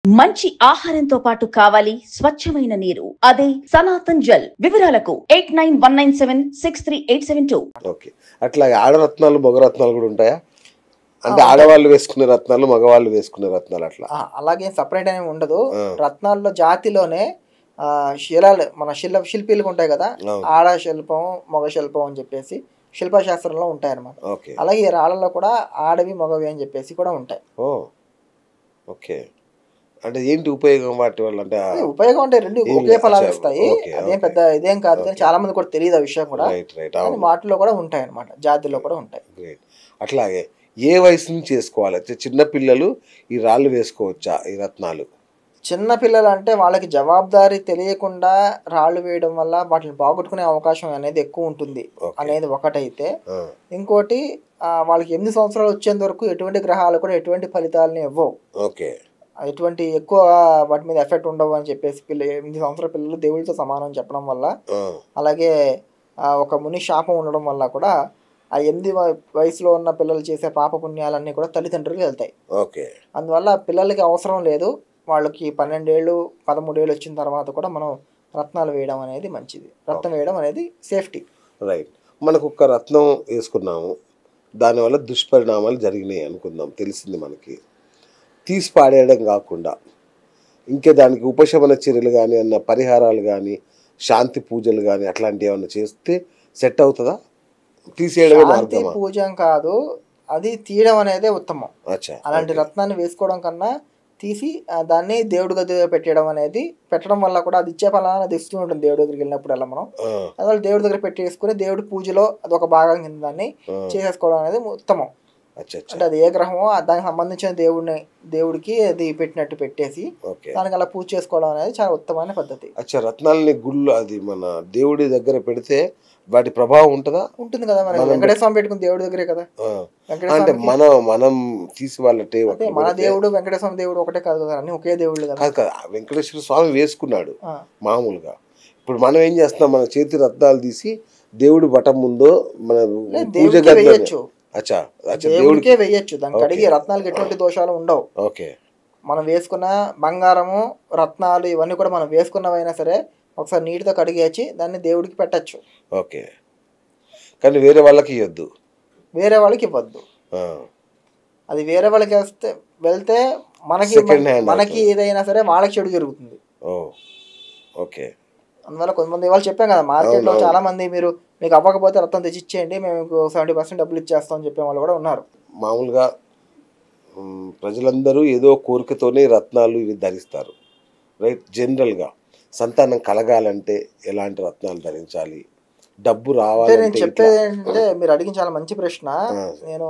మంచి ఆహారంతో పాటు కావాలి స్వచ్ఛమైన నీరు. అదే సనాతన్ జల్. వివరాలకు 8919763872. ఓకే. అట్లాగే ఆడరత్నాలు, మగరత్నాలు కూడా ఉంటాయా? అంటే ఆడవాళ్ళు వేసుకునే రత్నాలు, మగవాళ్ళు వేసుకునే రత్నాలు అట్లా? అలాగే సపరేట్ అనేవి ఉండదు. రత్నాల్లో జాతిలోనే శిలాలు మన శిల్పీలకు ఉంటాయి కదా, ఆడ శిల్పం మగ శిల్పం అని చెప్పేసి శిల్పశాస్త్రంలో ఉంటాయి అన్నమాట. అలాగే ఈ రాళ్ళలో కూడా ఆడవి మగవి అని చెప్పేసి కూడా ఉంటాయి. ఓకే. అంటే ఏంటి ఉపయోగం వాటి వల్ల? అంటే ఉపయోగం అంటే రెండు ఒకే ఫలాలు ఇస్తాయి. అదేం పెద్ద ఇదేం కాదు, కానీ చాలా మంది కూడా తెలియదు ఆ విషయం కూడా. వాటిలో కూడా ఉంటాయి అన్నమాట, జాతిలో కూడా ఉంటాయి. అట్లాగే ఏ వయసు నుంచి చేసుకోవాలి? చిన్న పిల్లలు ఈ రాళ్ళు వేసుకోవచ్చా, ఈ రత్నాలు? చిన్న పిల్లలు అంటే వాళ్ళకి జవాబుదారీ తెలియకుండా రాళ్ళు వేయడం వల్ల వాటిని బాగొట్టుకునే అవకాశం అనేది ఎక్కువ ఉంటుంది అనేది ఒకటైతే, ఇంకోటి వాళ్ళకి 8 సంవత్సరాలు వచ్చేంత వరకు ఎటువంటి గ్రహాలు కూడా ఎటువంటి ఫలితాలని ఇవ్వవు. ఎటువంటి ఎక్కువ వాటి మీద ఎఫెక్ట్ ఉండవు అని చెప్పేసి 8 సంవత్సరాల పిల్లలు దేవుడితో సమానం చెప్పడం వల్ల, అలాగే ఒక ముని శాపం ఉండడం వల్ల కూడా ఆ 8 వయసులో ఉన్న పిల్లలు చేసే పాప పుణ్యాలన్నీ కూడా తల్లిదండ్రులకు వెళ్తాయి. అందువల్ల పిల్లలకి అవసరం లేదు. వాళ్ళకి 12 ఏళ్ళు 13 ఏళ్ళు వచ్చిన తర్వాత కూడా మనం రత్నాలు వేయడం అనేది మంచిది. రత్నం వేయడం అనేది సేఫ్టీ. రైట్. మనకు ఒక రత్నం వేసుకున్నాము, దానివల్ల దుష్పరిణామాలు జరిగినాయి అనుకుందాం, తెలిసింది మనకి. తీసి పాడేయడం కాకుండా ఇంకా దానికి ఉపశమన చర్యలు కానీ, అన్న పరిహారాలు కానీ, శాంతి పూజలు కానీ అట్లాంటివి ఏమన్నా చేస్తే సెట్ అవుతుందా? తీసేయడమే మార్గమా? శాంతి పూజ కాదు, అది తీయడం అనేది ఉత్తమం. అలాంటి రత్నాన్ని వేసుకోవడం కన్నా తీసి దాన్ని దేవుడి గది పెట్టడం వల్ల కూడా అది ఇచ్చే ఫలాన్ని అది ఇస్తూ ఉంటుంది దేవుడి దగ్గరికి వెళ్ళినప్పుడు. అలా మనం అందువల్ల దేవుడి దగ్గర పెట్టేసుకుని దేవుడి పూజలో అది ఒక భాగం కింద దాన్ని చేసేసుకోవడం అనేది ఉత్తమం. అంటే అది ఏ గ్రహమో దానికి సంబంధించిన దేవుడికి అది పెట్టినట్టు పెట్టేసి దానికి అలా పూజ చేసుకోవడం అనేది చాలా ఉత్తమమైన పద్ధతి. రత్నాలని గుళ్ళు అది మన దేవుడి దగ్గర పెడితే వాటి ప్రభావం ఉంటుందా? ఉంటుంది కదా. మరి వెంకటేశ్వర స్వామి పెట్టుకుని దేవుడి దగ్గరే కదా. అంటే మనం తీసి వాళ్ళ మన దేవుడు వెంకటేశ్వర స్వామి దేవుడు ఒకటే కాదు కదా, అన్ని ఒకే దేవుళ్ళు కదా. వెంకటేశ్వర స్వామి వేసుకున్నాడు మామూలుగా. ఇప్పుడు మనం ఏం చేస్తున్నాం, మన చేతి రత్నాలు తీసి దేవుడి పటం ముందో మన పూజ వేయచ్చు. దేవుడికే వేయచ్చు. దానికి అడిగి రత్నాలకు ఎటువంటి దోషాలు ఉండవు. మనం వేసుకున్న బంగారము రత్నాలు ఇవన్నీ కూడా మనం వేసుకున్నవైనా సరే ఒకసారి నీటితో కడిగేసి దాన్ని దేవుడికి పెట్టచ్చు. కానీ వేరే వాళ్ళకి ఇవ్వద్దు. వేరే వాళ్ళకి ఇవ్వద్దు. అది వేరే వాళ్ళకి వెళ్తే మనకి ఏదైనా సరే వాళ్ళకి చెడు జరుగుతుంది. అందువల్ల కొంతమంది వాళ్ళు చెప్పాం కదా, మార్కెట్లో చాలా మంది మీకు అవ్వకపోతే రత్నం తెచ్చి ఇచ్చేయండి, మేము 70% డబ్బులు ఇచ్చేస్తాం అని చెప్పే వాళ్ళు కూడా ఉన్నారు. మామూలుగా ప్రజలందరూ ఏదో కోరికతోనే రత్నాలు ఇవి ధరిస్తారు, రైట్? జనరల్గా సంతానం కలగాలంటే ఎలాంటి రత్నాలు ధరించాలి, డబ్బు రావాలి? నేను చెప్పేది ఏంటంటే, మీరు అడిగిన చాలా మంచి ప్రశ్న. నేను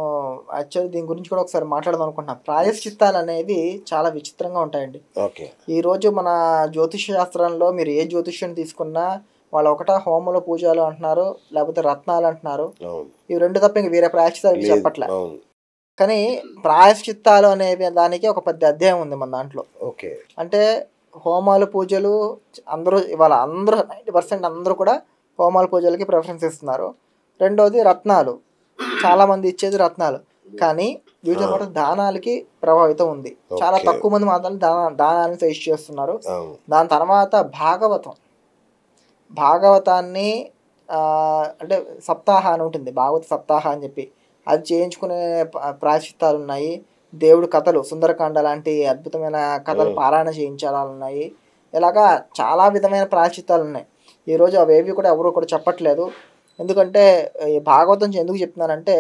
యాక్చువల్లీ దీని గురించి కూడా ఒకసారి మాట్లాడదాం అనుకుంటున్నాను. ప్రాయశ్చిత్తాలు అనేవి చాలా విచిత్రంగా ఉంటాయండి. ఈ రోజు మన జ్యోతిష శాస్త్రంలో మీరు ఏ జ్యోతిష్యం తీసుకున్నా వాళ్ళు ఒకటా హోమలు పూజలు అంటున్నారు, లేకపోతే రత్నాలు అంటున్నారు. ఇవి రెండు తప్ప ఇంక వేరే ప్రాయశ్చిత్తాలు చెప్పట్లే. కానీ ప్రాయశ్చిత్తాలు అనేవి దానికి ఒక పెద్ద అధ్యాయం ఉంది మన దాంట్లో. అంటే హోమాలు పూజలు అందరూ ఇవాళ 90% అందరూ కూడా హోమాల పూజలకి ప్రిఫరెన్స్ ఇస్తున్నారు. రెండోది రత్నాలు, చాలా మంది ఇచ్చేది రత్నాలు. కానీ వీటితో పాటు దానాలకి ప్రభావితం ఉంది. చాలా తక్కువ మంది మాత్రం దానాన్ని సజెస్ట్ చేస్తున్నారు. దాని తర్వాత భాగవతాన్ని అంటే సప్తాహ అని ఉంటుంది, భాగవత సప్తాహ అని చెప్పి అది చేయించుకునే ప్రాయశ్చిత్తాలు ఉన్నాయి. దేవుడు కథలు, సుందరకాండ లాంటి అద్భుతమైన కథలు పారాయణ చేయించాలన్నాయి. ఇలాగా చాలా విధమైన ప్రాయశ్చిత్తాలు ఉన్నాయి. ఈరోజు అవేవి కూడా ఎవరు కూడా చెప్పట్లేదు. ఎందుకంటే ఈ భాగవతం ఎందుకు చెప్తున్నానంటే,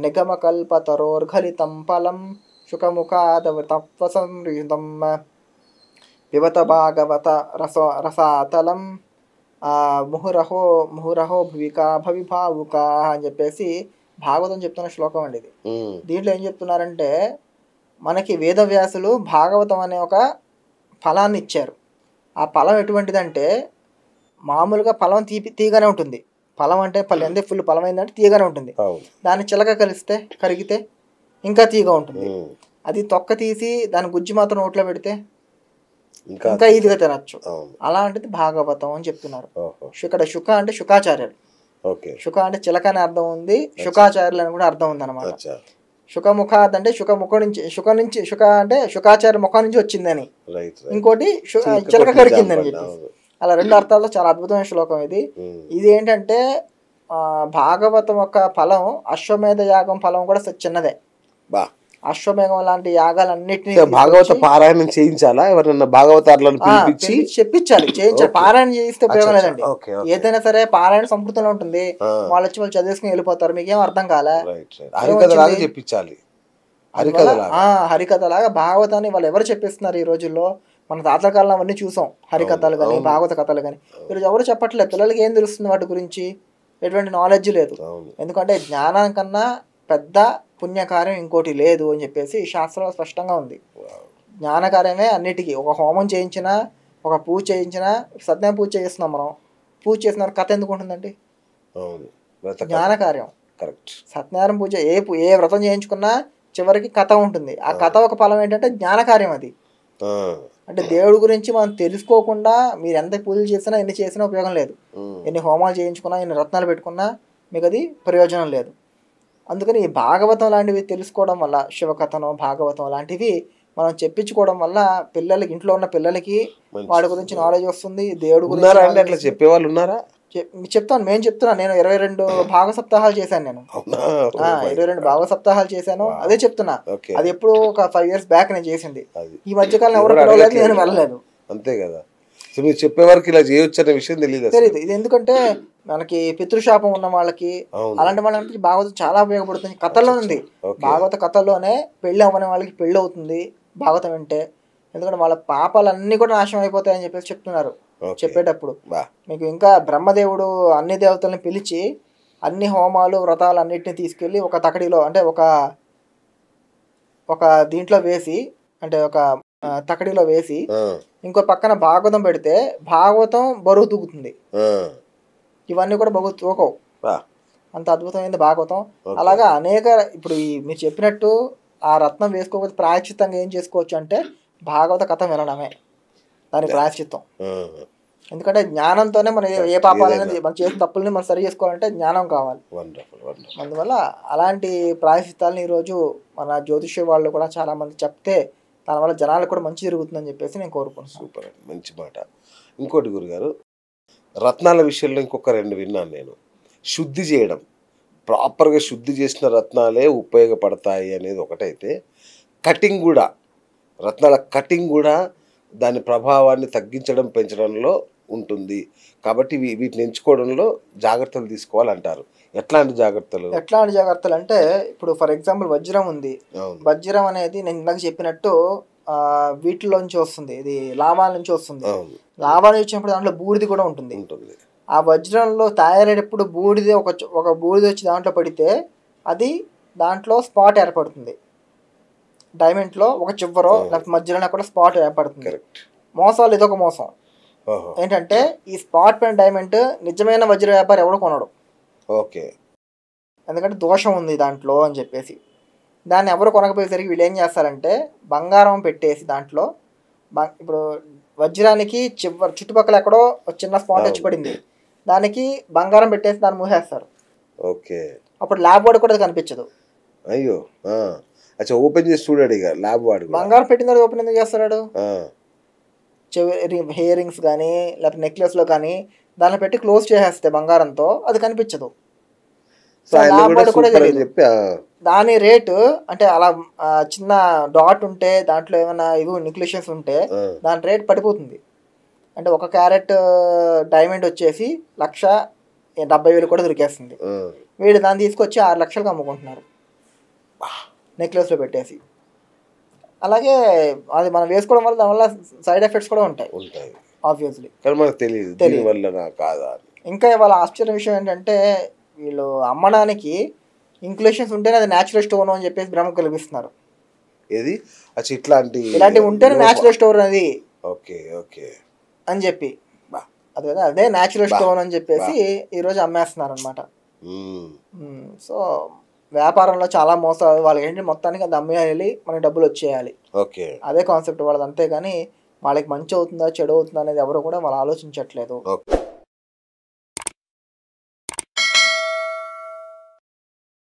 నిగమ కల్పతరోర్ఘలితం ఫలం శుకముఖాదవతత్వసంయుతం వివత భాగవత రసాతలం ముహురహో భువికా భవిభావుకా అని చెప్పేసి భాగవతం చెప్తున్న శ్లోకం అండి ఇది. దీంట్లో ఏం చెప్తున్నారంటే, మనకి వేదవ్యాసులు భాగవతం అనే ఒక ఫలాన్ని ఇచ్చారు. ఆ ఫలం ఎటువంటిదంటే, మామూలుగా ఫలం తీయగానే ఉంటుంది. ఫలం అంటే పళ్ళు ఎంత ఫుల్ ఫలం అయిందంటే తీయగానే ఉంటుంది. దాన్ని చిలక కరిగితే ఇంకా తీయగా ఉంటుంది. అది తొక్క తీసి దాని గుజ్జు మాత్రం నోట్లో పెడితే ఇంకా ఈజీగా తినచ్చు. అలాంటిది భాగవతం అని చెప్తున్నారు. ఇక్కడ శుక అంటే శుకాచార్యులు. శుక అంటే చిలక అని అర్థం ఉంది, శుకాచార్యులు అని కూడా అర్థం ఉంది అనమాట. శుకముఖాత్ అంటే శుక అంటే శుకాచార్య ముఖం నుంచి వచ్చిందని, ఇంకోటి చిలక కరికిందని చెప్పి, అలా 2 అర్థాల్లో చాలా అద్భుతమైన శ్లోకం ఇది. ఇది ఏంటంటే భాగవతం యొక్క ఫలం అశ్వమేధ యాగం ఫలం కూడా చిన్నదే. అశ్వమేధం లాంటి యాగాలన్నిటినీ భాగవత పారాయణం చేయించాలా, ఎవరన్నా భాగవతారులను చెప్పించాలి, చేయించాలి. పారాయణ చేయిస్తే ఉపయోగం లేదండి. ఏదైనా సరే పారాయణ సంస్కృతంలో ఉంటుంది, వాళ్ళు వచ్చి వాళ్ళు చదివేసుకుని వెళ్ళిపోతారు, మీకేం అర్థం కాలే. చెప్పించాలి హరికథలాగా భాగవతాన్ని వాళ్ళు ఎవరు చెప్పిస్తున్నారు ఈ రోజుల్లో? మన తాతల కాలంలో అవన్నీ చూసాం, హరికథలు కానీ భాగవత కథలు కానీ. ఈరోజు ఎవరు చెప్పట్లేదు, పిల్లలకి ఏం తెలుస్తుంది వాటి గురించి? ఎటువంటి నాలెడ్జ్ లేదు. ఎందుకంటే జ్ఞానం కన్నా పెద్ద పుణ్యకార్యం ఇంకోటి లేదు అని చెప్పేసి శాస్త్రంలో స్పష్టంగా ఉంది. జ్ఞానకార్యమే అన్నిటికీ. ఒక హోమం చేయించినా, ఒక పూజ చేయించినా, సత్యనారాయణ పూజ చేస్తున్నాం మనం, పూజ చేసిన కథ ఎందుకు ఉంటుందండి? జ్ఞానకార్యం. సత్యనారాయణ పూజ ఏ వ్రతం చేయించుకున్నా చివరికి కథ ఉంటుంది. ఆ కథ ఒక ఫలం ఏంటంటే జ్ఞానకార్యం. అది అంటే దేవుడి గురించి మనం తెలుసుకోకుండా మీరు ఎంత పూజలు చేసినా, ఎన్ని చేసినా ఉపయోగం లేదు. ఎన్ని హోమాలు చేయించుకున్నా, ఎన్ని రత్నాలు పెట్టుకున్నా మీకు అది ప్రయోజనం లేదు. అందుకని ఈ భాగవతం లాంటివి తెలుసుకోవడం వల్ల, శివకథనం, భాగవతం లాంటివి మనం చెప్పించుకోవడం వల్ల పిల్లలకి, ఇంట్లో ఉన్న పిల్లలకి వాడి గురించి నాలెడ్జ్ వస్తుంది. దేవుడి గురించి అట్లా చెప్పేవాళ్ళు ఉన్నారా? చెప్తాను, నేను చెప్తున్నాను. నేను 22 భాగ సప్తాహాలు చేశాను. నేను 22 భాగ సప్తాహాలు చేశాను. అదే చెప్తున్నా. అది ఎప్పుడు ఒక 5 years బ్యాక్ నేను చేసింది. ఈ మధ్యకాలం ఎవరు పిలవలేదు, నేను వెళ్ళలేదు. అంతే కదా, మీరు చెప్పేవారికి ఇలా చేయొచ్చు అనే విషయం తెలియదు. ఇది ఎందుకంటే మనకి పితృశాపం ఉన్న వాళ్ళకి, అలాంటి వాళ్ళకి భాగవతం చాలా ఉపయోగపడుతుంది. కథల్లో ఉంది, భాగవత కథల్లోనే పెళ్లి అవ్వని వాళ్ళకి పెళ్లి అవుతుంది భాగవతం అంటే. ఎందుకంటే వాళ్ళ పాపాలన్నీ కూడా నాశనం అయిపోతాయని చెప్పేసి చెప్తున్నారు చెప్పేటప్పుడు. మీకు ఇంకా బ్రహ్మదేవుడు అన్ని దేవతల్ని పిలిచి అన్ని హోమాలు, వ్రతాలు అన్నిటిని తీసుకెళ్ళి ఒక తకడిలో, అంటే ఒక దీంట్లో వేసి, అంటే ఒక తకడిలో వేసి ఇంకో పక్కన భాగవతం పెడితే భాగవతం బరువు తూగుతుంది. ఇవన్నీ కూడా బరువు తూకవు. అంత అద్భుతమైంది భాగవతం. అలాగా అనేక, ఇప్పుడు మీరు చెప్పినట్టు ఆ రత్నం వేసుకోకపోతే ప్రాయశ్చిత్తంగా ఏం చేసుకోవచ్చు అంటే భాగవత కథ వినడమే దాని ప్రాయశ్చిత్తం. ఎందుకంటే జ్ఞానంతోనే మనం ఏ పాపాలనేది, మనం చేసిన తప్పుల్ని మనం సరి చేసుకోవాలంటే జ్ఞానం కావాలి. అందువల్ల అలాంటి ప్రాయశ్చిత్తాలను ఈరోజు మన జ్యోతిష్య వాళ్ళు కూడా చాలా మంది చెప్తే దానివల్ల జనాలకు కూడా మంచి జరుగుతుందని చెప్పేసి నేను కోరుకుంటున్నాను. సూపర్ అండి, మంచి మాట. ఇంకోటి గురుగారు, రత్నాల విషయంలో ఇంకొక 2 విన్నాను నేను. శుద్ధి చేయడం, ప్రాపర్గా శుద్ధి చేసిన రత్నాలే ఉపయోగపడతాయి అనేది ఒకటైతే, కటింగ్ కూడా, రత్నాల కటింగ్ కూడా దాని ప్రభావాన్ని తగ్గించడం, పెంచడంలో ఉంటుంది. కాబట్టి వీటిని ఎంచుకోవడంలో జాగ్రత్తలు తీసుకోవాలంటారు. ఎట్లాంటి జాగ్రత్తలు అంటే, ఇప్పుడు ఫర్ ఎగ్జాంపుల్ వజ్రం ఉంది. వజ్రం అనేది నేను ఇందాక చెప్పినట్టు వీటిలోంచి వస్తుంది, ఇది లాభాల నుంచి వస్తుంది. లాభాలు వచ్చినప్పుడు దాంట్లో బూడిది కూడా ఉంటుంది. ఆ వజ్రంలో తయారయ్యేటప్పుడు బూడిది ఒక బూడిది వచ్చి దాంట్లో పడితే అది దాంట్లో స్పాట్ ఏర్పడుతుంది. డైమండ్లో ఒక చివరో లేకపోతే మధ్యలోనే కూడా స్పాట్ ఏర్పడుతుంది. మోసాలు ఇదొక మోసం. ఏంటంటే ఈ స్పాట్ పైన డైమండ్ నిజమైన వజ్ర వ్యాపారి ఎవడో కొనడు. ఎందుకంటే దోషం ఉంది దాంట్లో అని చెప్పేసి దాన్ని ఎవరు కొనకపోయేసరికి వీళ్ళు ఏం చేస్తారంటే బంగారం పెట్టేసి దాంట్లో, ఇప్పుడు వజ్రానికి చుట్టుపక్కల ఎక్కడో చిన్న స్పాట్ వచ్చి పడింది, దానికి బంగారం పెట్టేసి దాన్ని మూసేస్తారు. అప్పుడు ల్యాబ్ వాడు కూడా కనిపించదు. అయ్యో, ఓపెన్ చేసి చూడాడు. ఇక ల్యాబ్ వాడు బంగారం పెట్టిన తర్వాత ఓపెన్ ఎందుకు చేస్తాడు? హెయిర్ రింగ్స్ కానీ లేకపోతే నెక్లెస్లో కానీ దాన్ని పెట్టి క్లోజ్ చేసేస్తే బంగారంతో అది కనిపించదు. దాని రేటు అంటే అలా చిన్న డాట్ ఉంటే దాంట్లో ఏమైనా ఇవి నెక్లెసెస్ ఉంటే దాని రేట్ పడిపోతుంది. అంటే 1 క్యారెట్ డైమండ్ వచ్చేసి 1,70,000 కూడా దొరికేస్తుంది. వీడు దాన్ని తీసుకొచ్చి 6 లక్షలకు అమ్ముకుంటున్నారు నెక్లెస్లో పెట్టేసి. అలాగే అది మనం వేసుకోవడం వల్ల దానివల్ల సైడ్ ఎఫెక్ట్స్ కూడా ఉంటాయి ఆబ్వియస్లీ. ఇంకా వాళ్ళ ఆశ్చర్య విషయం ఏంటంటే వీళ్ళు అమ్మడానికి ఇంక్లూషన్స్ ఉంటేనే అది న్యాచురల్ స్టోన్ అని చెప్పేసి భ్రమ కల్పిస్తున్నారు. ఇలాంటివి ఉంటేనే న్యాచురల్ స్టోన్ అది అని చెప్పి అదే న్యాచురల్ స్టోన్ అని చెప్పేసి ఈరోజు అమ్మేస్తున్నారు అనమాట. సో వ్యాపారంలో చాలా మోసాలు. వాళ్ళకి ఏంటి మొత్తానికి అది అమ్మేయాలి, మనకి డబ్బులు వచ్చేయాలి, అదే కాన్సెప్ట్ వాళ్ళది. అంతేగాని వాళ్ళకి మంచి అవుతుందా చెడు అవుతుందా అనేది ఎవరు కూడా వాళ్ళు ఆలోచించట్లేదు.